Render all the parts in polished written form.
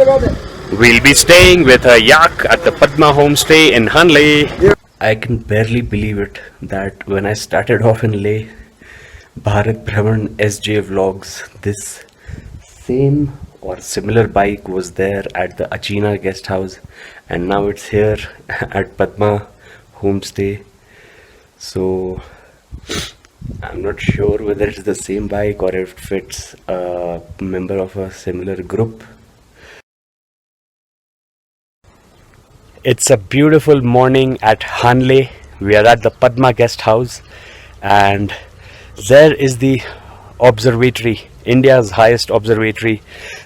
We'll be staying with a yak at the Padma homestay in Hanle. I can barely believe it that when I started off in Leh, Bharat Brahman SJ Vlogs, this same or similar bike was there at the Achina guest house, and now it's here at Padma homestay. So I'm not sure whether it's the same bike or if it's a member of a similar group. It's a beautiful morning at Hanle. We are at the Padma guest house, and there is the observatory, India's highest observatory,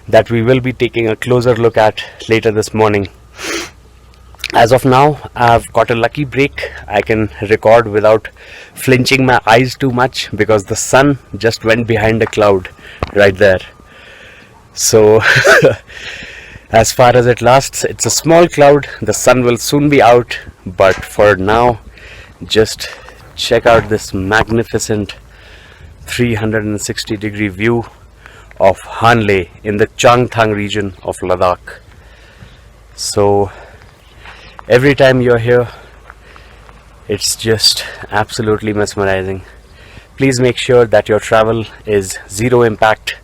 that we will be taking a closer look at later this morning. As of now, I've got a lucky break. I can record without flinching my eyes too much because the sun just went behind a cloud right there. So as far as it lasts, it's a small cloud. The sun will soon be out, but for now, just check out this magnificent 360-degree view of Hanle in the Changthang region of Ladakh. So every time you're here, it's just absolutely mesmerizing. Please make sure that your travel is zero impact.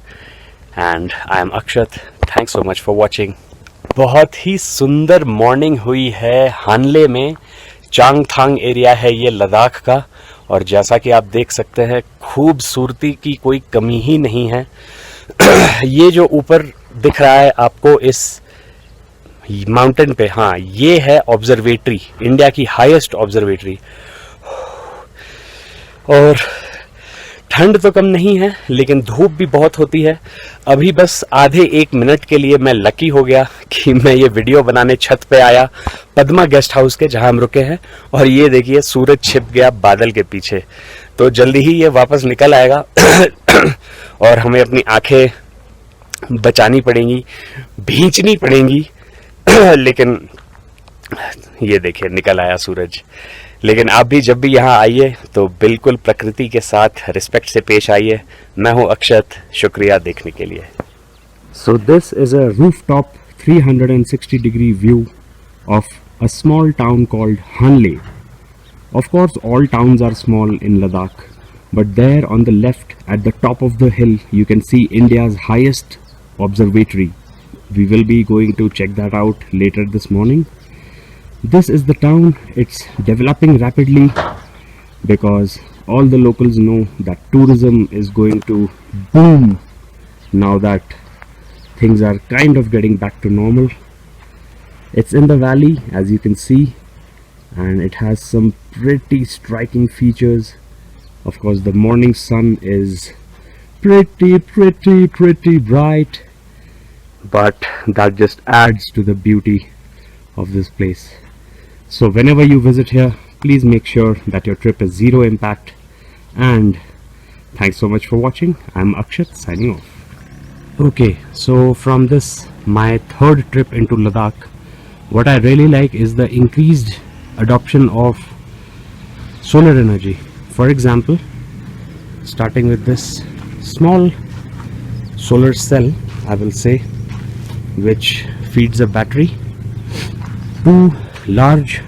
And I am Axat. Thanks so much for watching. बहुत ही सुंदर morning हुई है हानले में. Changthang area है ये लद्दाख का, और जैसा कि आप देख सकते हैं खूबसूरती की कोई कमी ही नहीं है. ये जो ऊपर दिख रहा है आपको इस माउंटेन पे, हाँ ये है ऑब्जर्वेटरी, इंडिया की हाईएस्ट ऑब्जर्वेटरी. और ठंड तो कम नहीं है लेकिन धूप भी बहुत होती है. अभी बस आधे एक मिनट के लिए मैं लकी हो गया कि मैं ये वीडियो बनाने छत पे आया पद्मा गेस्ट हाउस के, जहां हम रुके हैं. और ये देखिए सूरज छिप गया बादल के पीछे, तो जल्दी ही ये वापस निकल आएगा और हमें अपनी आंखें बचानी पड़ेंगी, भींचनी पड़ेंगी. लेकिन ये देखिए निकल आया सूरज. लेकिन आप भी जब भी यहाँ आइए तो बिल्कुल प्रकृति के साथ रिस्पेक्ट से पेश आइए. मैं हूँ अक्षत, शुक्रिया देखने के लिए. So this is a rooftop 360-degree view of a small town called Hanle. Of course, all towns are small in Ladakh, but there on the left at the top of the hill you can see India's highest observatory. We will be going to check that out later this morning. This is the town. It's developing rapidly because all the locals know that tourism is going to boom now that things are kind of getting back to normal. It's in the valley, as you can see, and it has some pretty striking features. Of course, the morning sun is pretty bright, but that just adds to the beauty of this place. So whenever you visit here, please make sure that your trip is zero impact. And thanks so much for watching. I'm Akshat signing off. Okay, so from this my third trip into Ladakh, what I really like is the increased adoption of solar energy. For example, starting with this small solar cell, I will say, which feeds a battery, two large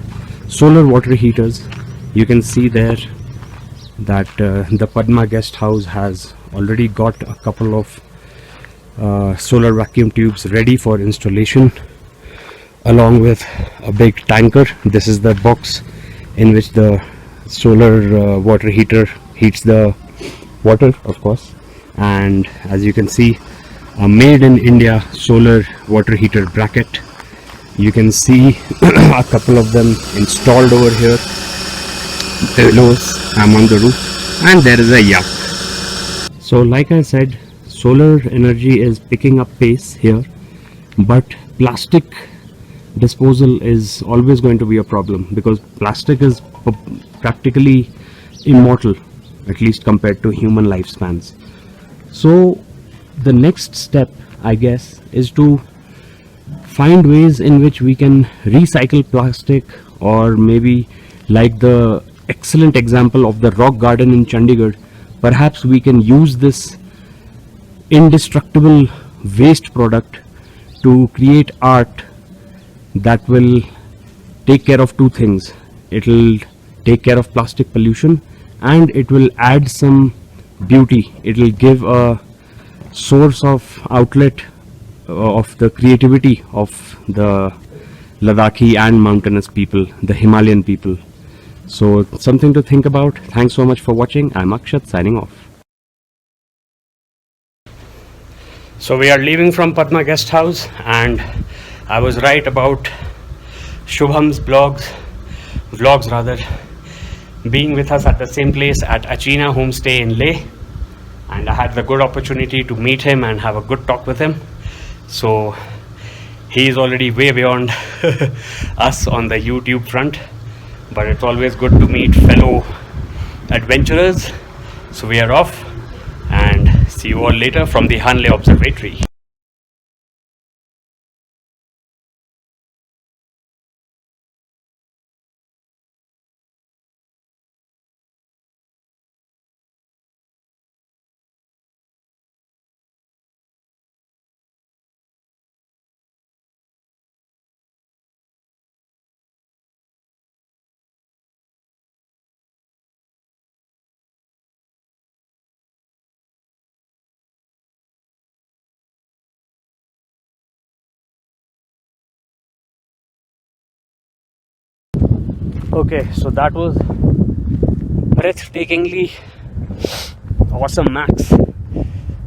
solar water heaters. You can see there that the Padma guest house has already got a couple of solar vacuum tubes ready for installation, along with a big tanker. This is the box in which the solar water heater heats the water, of course. And as you can see, a made in India solar water heater bracket. You can see a couple of them installed over here. I'm on the roof, and there is a yak. So like I said, solar energy is picking up pace here, but plastic disposal is always going to be a problem because plastic is practically immortal, at least compared to human lifespans. So the next step, I guess, is to find ways in which we can recycle plastic, or maybe like the excellent example of the rock garden in Chandigarh, perhaps we can use this indestructible waste product to create art that will take care of two things. It will take care of plastic pollution and it will add some beauty. It will give a source of outlet of the creativity of the Ladakhi and mountainous people, the Himalayan people. So something to think about. Thanks so much for watching. I'm Axat signing off. So we are leaving from Patna guest house, and I was right about Shubham's vlogs rather, being with us at the same place at Achina homestay in Leh, and I had the good opportunity to meet him and have a good talk with him. So he is already way beyond us on the YouTube front, but it's always good to meet fellow adventurers. So we are off, and see you all later from the Hanle Observatory. Okay, so that was breathtakingly awesome, Max,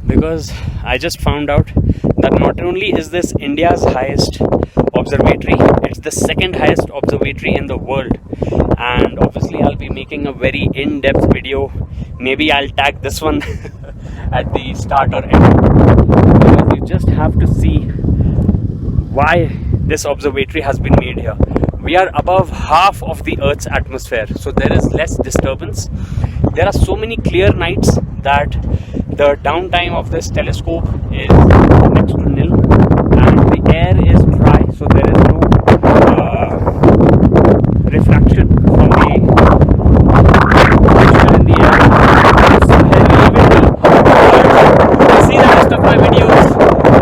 because I just found out that not only is this India's highest observatory, it's the second highest observatory in the world. And obviously I'll be making a very in-depth video. Maybe I'll tag this one at the start or end, because you just have to see why this observatory has been made here. We are above half of the Earth's atmosphere, so there is less disturbance. There are so many clear nights that the downtime of this telescope is next to nil, and the air is dry, so there is no refraction from the moisture in the air. It's heavily windy. But see the rest of my videos,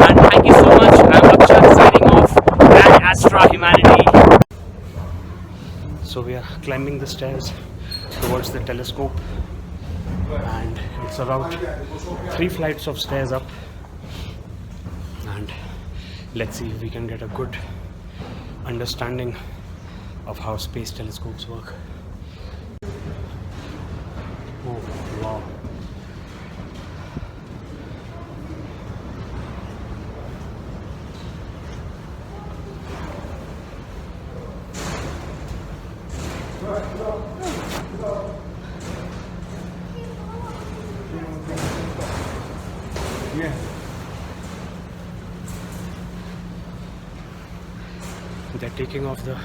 and thank you so much. I'm Akshat signing off, and Astra Humanity. So we are climbing the stairs towards the telescope, and it's about 3 flights of stairs up, and let's see if we can get a good understanding of how space telescopes work. Oh wow. Yeah. They're taking off the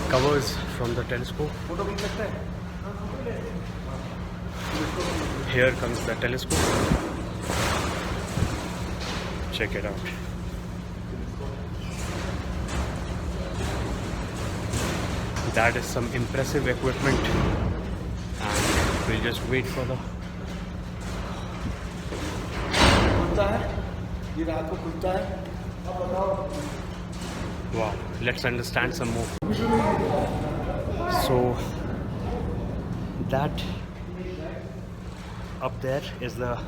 covers from the telescope. Here comes the telescope. Check it out. That is some impressive equipment, and we'll just wait for the wow, let's understand some more. So that up there is the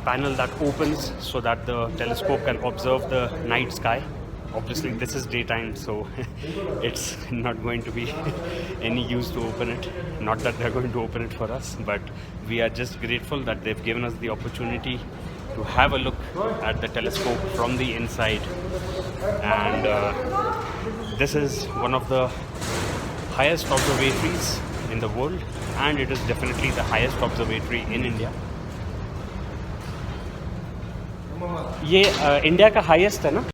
panel that opens so that the telescope can observe the night sky. Obviously this is daytime, so it's not going to be any use to open it. Not that they're going to open it for us, but we are just grateful that they've given us the opportunity to have a look at the telescope from the inside. And this is one of the highest observatories in the world, and it is definitely the highest observatory in India. ये India का highest है ना?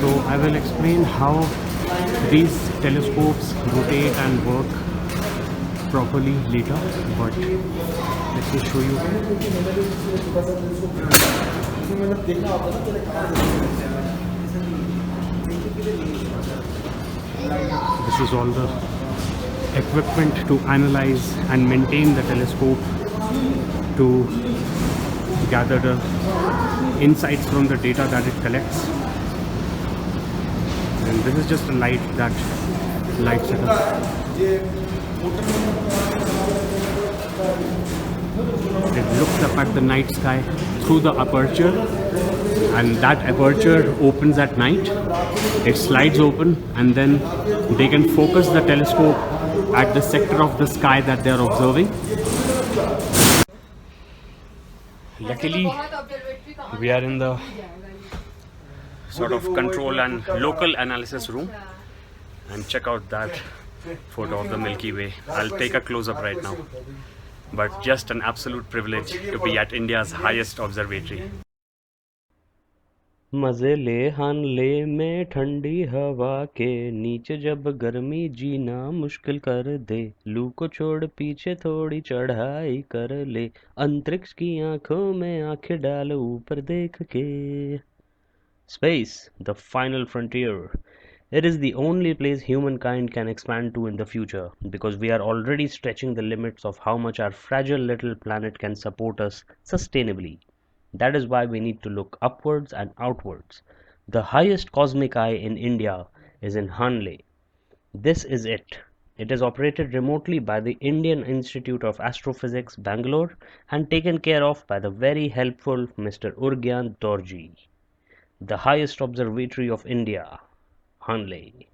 So I will explain how these telescopes rotate and work properly later, but let me show you. This is all the equipment to analyze and maintain the telescope, to gather the insights from the data that it collects. And this is just a light that lights it up. It looks up at the night sky through the aperture, and that aperture opens at night. It slides open, and then they can focus the telescope at the sector of the sky that they are observing. Luckily, we are in the sort of control and local analysis room, and check out that photo of the Milky Way. I'll take a close-up right now, but just an absolute privilege to be at India's highest observatory. मजे ले हानले में ठंडी हवा के नीचे जब गर्मी जीना मुश्किल कर दे लू को छोड़ पीछे थोड़ी चढ़ाई कर ले अंतरिक्ष की आंखों में आंखें डाल ऊपर देख के Space, the final frontier. It is the only place humankind can expand to in the future, because we are already stretching the limits of how much our fragile little planet can support us sustainably. That is why we need to look upwards and outwards. The highest cosmic eye in India is in Hanle. This is it. It is operated remotely by the Indian Institute of Astrophysics, Bangalore, and taken care of by the very helpful Mr. Urgyan Dorji. The highest observatory of India, Hanle.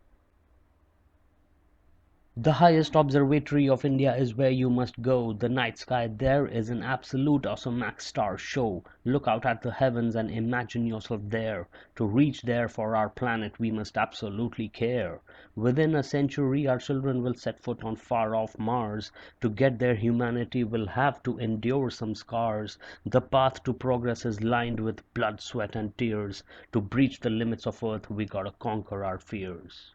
The highest observatory of India is where you must go. The night sky there is an absolute awesome max star show. Look out at the heavens and imagine yourself there. To reach there for our planet, we must absolutely care. Within a century, our children will set foot on far-off Mars. To get there, humanity will have to endure some scars. The path to progress is lined with blood, sweat, and tears. To breach the limits of Earth, we gotta conquer our fears.